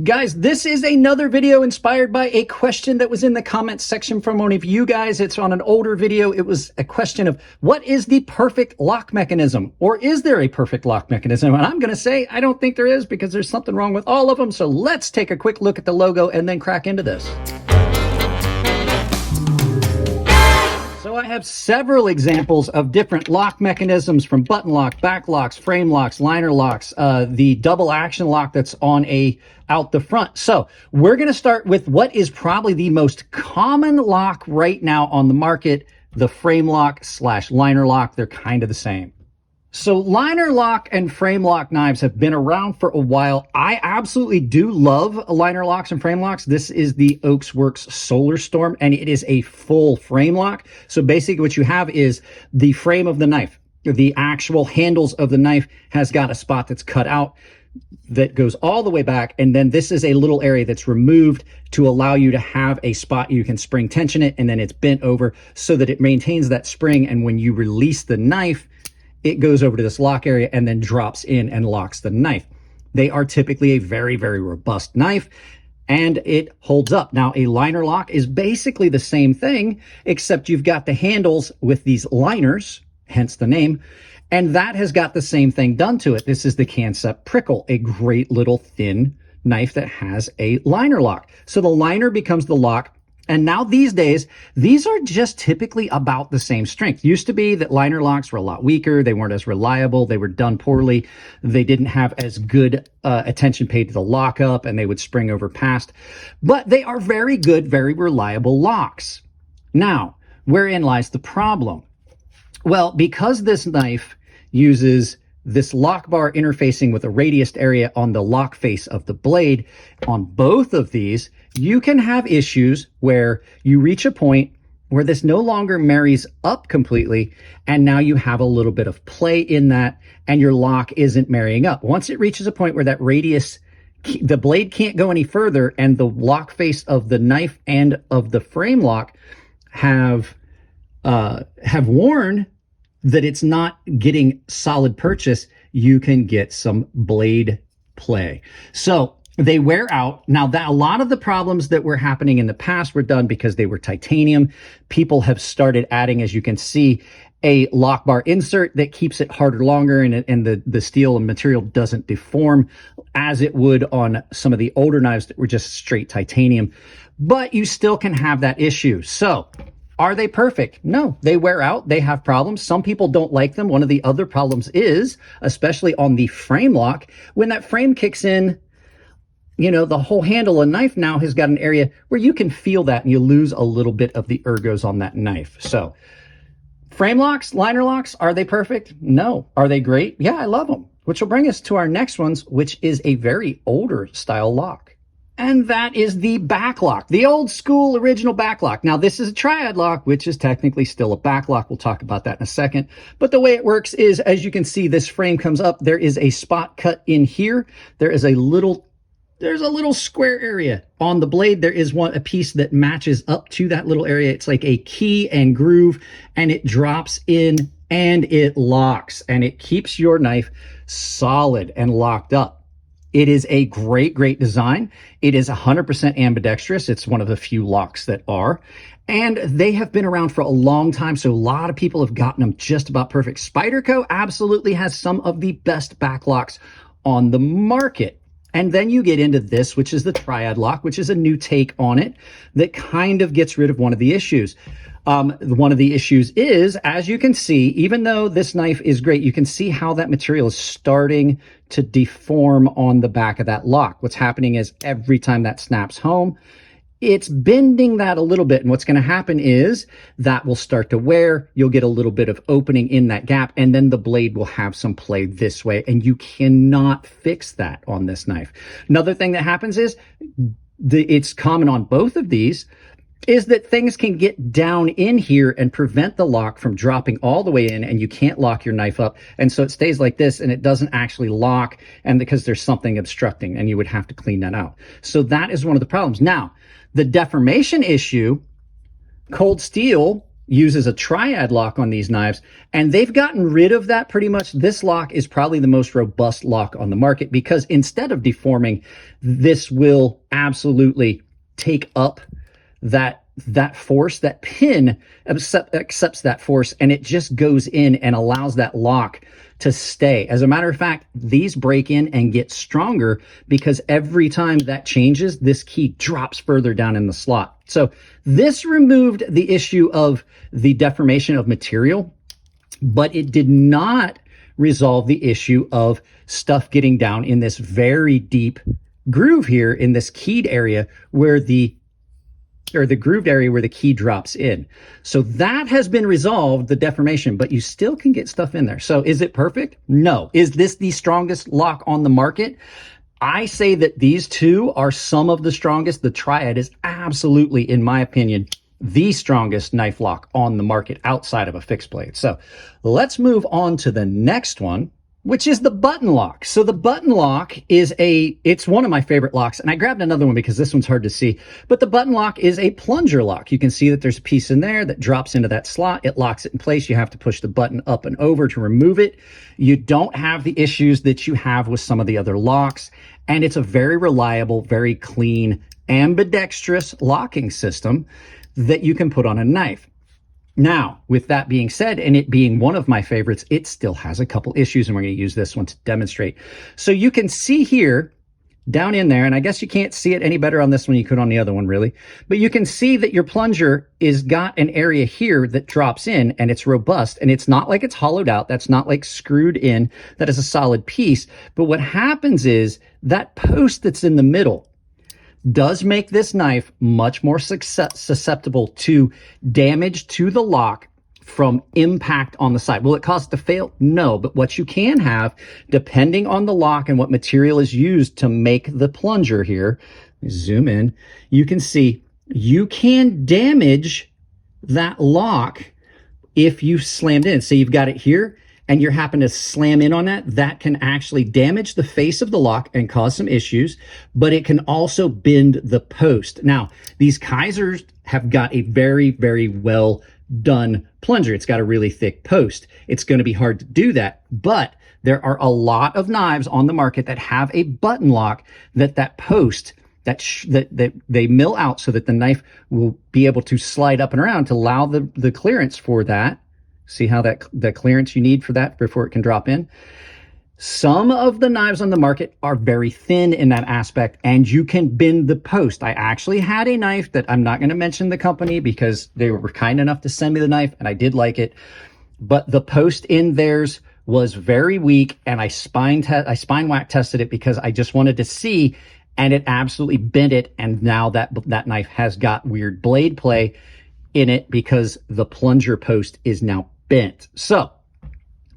Guys, this is another video inspired by a question that was in the comments section from one of you guys. It's on an older video. It was a question of what is the perfect lock mechanism? Or is there a perfect lock mechanism? And I'm going to say I don't think there is because there's something wrong with all of them. So let's take a quick look at the logo and then crack into this. So I have several examples of different lock mechanisms, from button lock, back locks, frame locks, liner locks, the double action lock that's on out the front. So we're going to start with what is probably the most common lock right now on the market, the frame lock / liner lock. They're kind of the same. So liner lock and frame lock knives have been around for a while. I absolutely do love liner locks and frame locks. This is the Oaks Works Solar Storm, and it is a full frame lock. So basically what you have is the frame of the knife. The actual handles of the knife has got a spot that's cut out that goes all the way back, and then this is a little area that's removed to allow you to have a spot you can spring tension it, and then it's bent over so that it maintains that spring, and when you release the knife, it goes over to this lock area and then drops in and locks the knife. They are typically a very, very robust knife, and it holds up. Now, a liner lock is basically the same thing, except you've got the handles with these liners, hence the name, and that has got the same thing done to it. This is the Concept Prickle, a great little thin knife that has a liner lock. So the liner becomes the lock. And now these days, these are just typically about the same strength. Used to be that liner locks were a lot weaker. They weren't as reliable. They were done poorly. They didn't have as good attention paid to the lockup, and they would spring over past. But they are very good, very reliable locks. Now, wherein lies the problem? Well, because this knife uses this lock bar interfacing with a radius area on the lock face of the blade, on both of these, you can have issues where you reach a point where this no longer marries up completely, and now you have a little bit of play in that, and your lock isn't marrying up. Once it reaches a point where that radius, the blade can't go any further, and the lock face of the knife and of the frame lock have worn that it's not getting solid purchase, you can get some blade play. So they wear out. Now, that a lot of the problems that were happening in the past were done because they were titanium. People have started adding, as you can see, a lock bar insert that keeps it harder longer, and the steel and material doesn't deform as it would on some of the older knives that were just straight titanium. But you still can have that issue. So are they perfect? No, they wear out. They have problems. Some people don't like them. One of the other problems is, especially on the frame lock, when that frame kicks in, you know, the whole handle of knife now has got an area where you can feel that, and you lose a little bit of the ergos on that knife. So frame locks, liner locks, are they perfect? No. Are they great? Yeah, I love them. Which will bring us to our next ones, which is a very older style lock. And that is the back lock, the old school original back lock. Now, this is a triad lock, which is technically still a back lock. We'll talk about that in a second. But the way it works is, as you can see, this frame comes up. There is a spot cut in here. There's a little square area on the blade. There is a piece that matches up to that little area. It's like a key and groove, and it drops in and it locks, and it keeps your knife solid and locked up. It is a great, great design. It is 100% ambidextrous. It's one of the few locks that are. And they have been around for a long time, so a lot of people have gotten them just about perfect. Spyderco absolutely has some of the best back locks on the market. And then you get into this, which is the triad lock, which is a new take on it that kind of gets rid of one of the issues. One of the issues is, as you can see, even though this knife is great, you can see how that material is starting to deform on the back of that lock. What's happening is every time that snaps home, it's bending that a little bit. And what's going to happen is that will start to wear. You'll get a little bit of opening in that gap, and then the blade will have some play this way, and you cannot fix that on this knife. Another thing that happens is, it's common on both of these, is that things can get down in here and prevent the lock from dropping all the way in, and you can't lock your knife up. And so it stays like this, and it doesn't actually lock, and because there's something obstructing, and you would have to clean that out. So that is one of the problems. Now, the deformation issue, cold steel uses a triad lock on these knives, and they've gotten rid of that pretty much. This lock is probably the most robust lock on the market because instead of deforming, this will absolutely take up that force. That pin accepts that force, and it just goes in and allows that lock to stay. As a matter of fact, these break in and get stronger because every time that changes, this key drops further down in the slot. So this removed the issue of the deformation of material, but it did not resolve the issue of stuff getting down in this very deep groove here in this keyed area where the grooved area where the key drops in. So that has been resolved, the deformation, but you still can get stuff in there. So is it perfect? No. Is this the strongest lock on the market? I say that these two are some of the strongest. The Triad is absolutely, in my opinion, the strongest knife lock on the market outside of a fixed blade. So let's move on to the next one, which is the button lock. So the button lock is it's one of my favorite locks, and I grabbed another one because this one's hard to see, but the button lock is a plunger lock. You can see that there's a piece in there that drops into that slot. It locks it in place. You have to push the button up and over to remove it. You don't have the issues that you have with some of the other locks, and it's a very reliable, very clean, ambidextrous locking system that you can put on a knife. Now, with that being said, and it being one of my favorites, it still has a couple issues, and we're going to use this one to demonstrate. So you can see here, down in there, and I guess you can't see it any better on this one you could on the other one, really, but you can see that your plunger is got an area here that drops in, and it's robust, and it's not like it's hollowed out. That's not like screwed in. That is a solid piece. But what happens is that post that's in the middle does make this knife much more susceptible to damage to the lock from impact on the side. Will it cause it to fail? No, but what you can have, depending on the lock and what material is used to make the plunger here, zoom in, you can see you can damage that lock if you slammed in. So you've got it here, and you happen to slam in on that, that can actually damage the face of the lock and cause some issues, but it can also bend the post. Now, these Kaisers have got a very, very well done plunger. It's got a really thick post. It's going to be hard to do that, but there are a lot of knives on the market that have a button lock that post that they mill out so that the knife will be able to slide up and around to allow the clearance for that. See how the clearance you need for that before it can drop in? Some of the knives on the market are very thin in that aspect, and you can bend the post. I actually had a knife that I'm not going to mention the company because they were kind enough to send me the knife, and I did like it. But the post in theirs was very weak, and I spine whack tested it because I just wanted to see, and it absolutely bent it. And now that knife has got weird blade play in it because the plunger post is now bent. So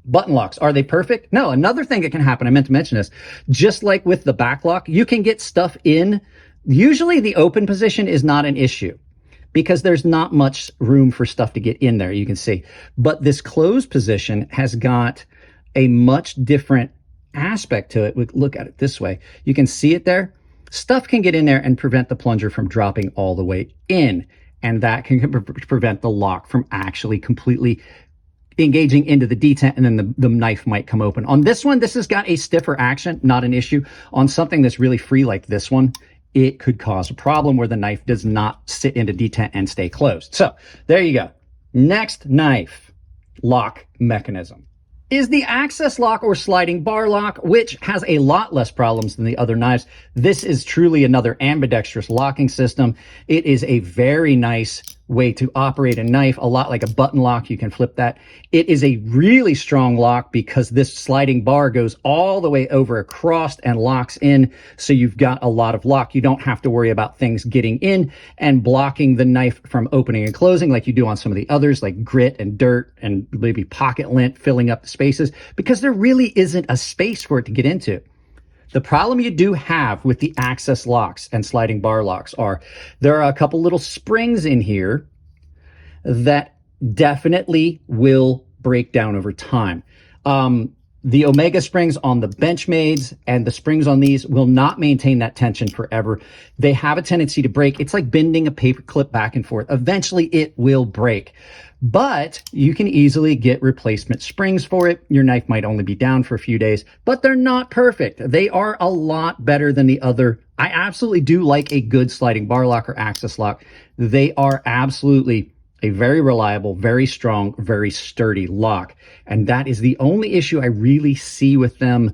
button locks, are they perfect? No. Another thing that can happen, I meant to mention this, just like with the back lock, you can get stuff in. Usually the open position is not an issue because there's not much room for stuff to get in there, you can see. But this closed position has got a much different aspect to it. Look at it this way. You can see it there. Stuff can get in there and prevent the plunger from dropping all the way in. And that can prevent the lock from actually completely engaging into the detent, and then the knife might come open. On this one, this has got a stiffer action, not an issue. On something that's really free like this one, it could cause a problem where the knife does not sit into detent and stay closed. So there you go. Next knife lock mechanism is the access lock or sliding bar lock, which has a lot less problems than the other knives. This is truly another ambidextrous locking system. It is a very nice way to operate a knife, a lot like a button lock. You can flip that. It is a really strong lock because this sliding bar goes all the way over across and locks in. So you've got a lot of lock. You don't have to worry about things getting in and blocking the knife from opening and closing like you do on some of the others, like grit and dirt and maybe pocket lint filling up the spaces, because there really isn't a space for it to get into. The problem you do have with the access locks and sliding bar locks are there are a couple little springs in here that definitely will break down over time. The Omega springs on the Benchmades and the springs on these will not maintain that tension forever. They have a tendency to break. It's like bending a paper clip back and forth. Eventually it will break. but you can easily get replacement springs for it. Your knife might only be down for a few days, but they're not perfect. They are a lot better than the other. I absolutely do like a good sliding bar lock or axis lock. They are absolutely a very reliable, very strong, very sturdy lock. And that is the only issue I really see with them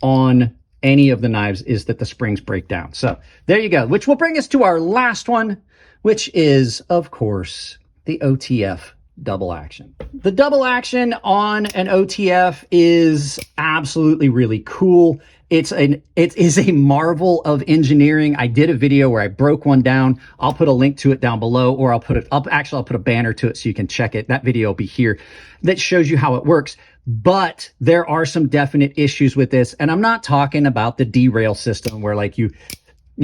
on any of the knives, is that the springs break down. So there you go, which will bring us to our last one, which is, of course, the OTF double action. The double action on an OTF is absolutely really cool. It is a marvel of engineering. I did a video where I broke one down. I'll put a link to it down below, or I'll put a banner to it so you can check it. That video will be here, that shows you how it works. But there are some definite issues with this. And I'm not talking about the derail system where like you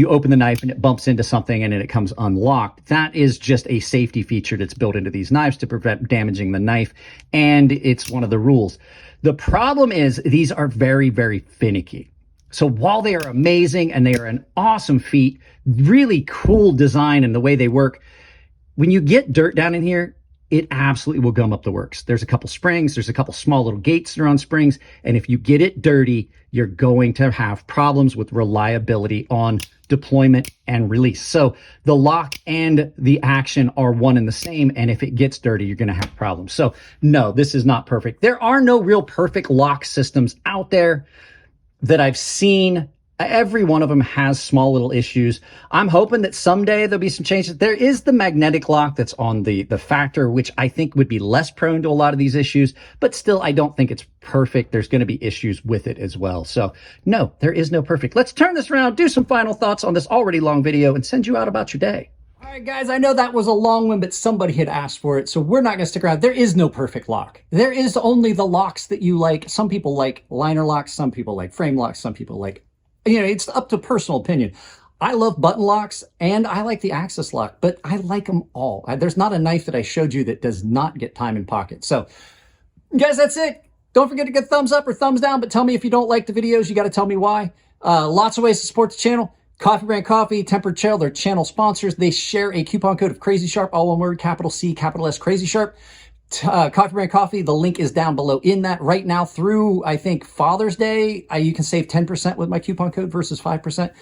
open the knife and it bumps into something and then it comes unlocked. That is just a safety feature that's built into these knives to prevent damaging the knife. And it's one of the rules. The problem is these are very, very finicky. So while they are amazing and they are an awesome feat, really cool design and the way they work, when you get dirt down in here, it absolutely will gum up the works. There's a couple springs, there's a couple small little gates that are on springs, and if you get it dirty, you're going to have problems with reliability on deployment and release. So the lock and the action are one and the same, and if it gets dirty, you're going to have problems. So no, this is not perfect. There are no real perfect lock systems out there that I've seen. Every one of them has small little issues. I'm hoping that someday there'll be some changes. There is the magnetic lock that's on the Factor, which I think would be less prone to a lot of these issues, but still, I don't think it's perfect. There's going to be issues with it as well. So no, there is no perfect. Let's turn this around, do some final thoughts on this already long video, and send you out about your day. All right, guys, I know that was a long one, but somebody had asked for it, so we're not going to stick around. There is no perfect lock. There is only the locks that you like. Some people like liner locks, some people like frame locks, some people like, it's up to personal opinion. I love button locks and I like the axis lock, but I like them all. There's not a knife that I showed you that does not get time in pocket. So guys, that's it. Don't forget to get a thumbs up or thumbs down, but tell me if you don't like the videos. You got to tell me why. Lots of ways to support the channel. Coffee Brand Coffee, Tempered Trail, they're channel sponsors. They share a coupon code of Crazy Sharp, all one word, capital C, capital S, Crazy Sharp. Coffee Brand Coffee, the link is down below in that right now through, I think, Father's Day. You can save 10% with my coupon code versus 5%.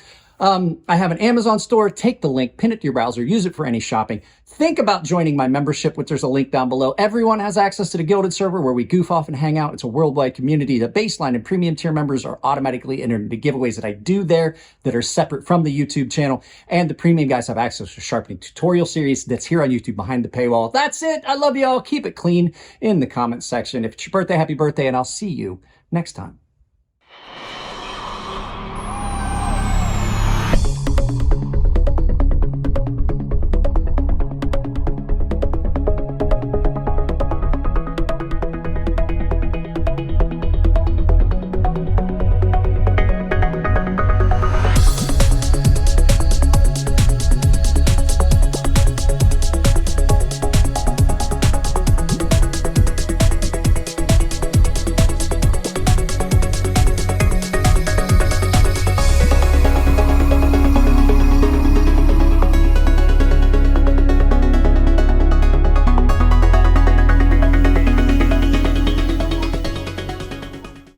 I have an Amazon store. Take the link, pin it to your browser, use it for any shopping. Think about joining my membership, which there's a link down below. Everyone has access to the Gilded server where we goof off and hang out. It's a worldwide community. The baseline and premium tier members are automatically entered into giveaways that I do there that are separate from the YouTube channel. And the premium guys have access to sharpening tutorial series that's here on YouTube behind the paywall. That's it. I love you all. Keep it clean in the comments section. If it's your birthday, happy birthday, and I'll see you next time.